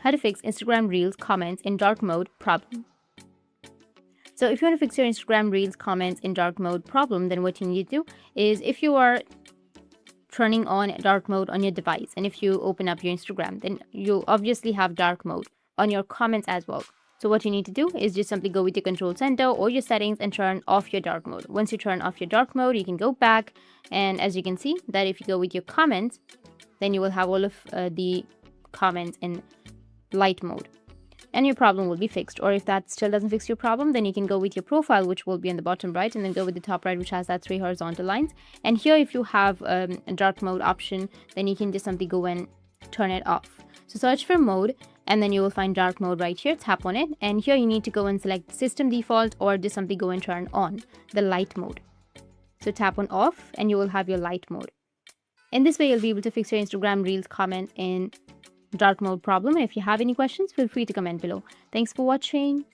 how to fix Instagram Reels comments in dark mode problem. So if you want to fix your Instagram Reels comments in dark mode problem, then what you need to do is, if you are turning on dark mode on your device, and if you open up your Instagram, then you'll obviously have dark mode on your comments as well. So what you need to do is just simply go with your control center or your settings and turn off your dark mode. Once you turn off your dark mode, you can go back, and as you can see that if you go with your comments, then you will have all of the comments in light mode, and your problem will be fixed. Or if that still doesn't fix your problem, then you can go with your profile, which will be in the bottom right, and then go with the top right, which has that 3 horizontal lines. And here, if you have a dark mode option, then you can just simply go and turn it off. So search for mode, and then you will find dark mode right here. Tap on it, and here you need to go and select system default, or just simply go and turn on the light mode. So tap on off, and you will have your light mode. In this way, you'll be able to fix your Instagram Reels comments in dark mode problem. And if you have any questions, feel free to comment below. Thanks for watching.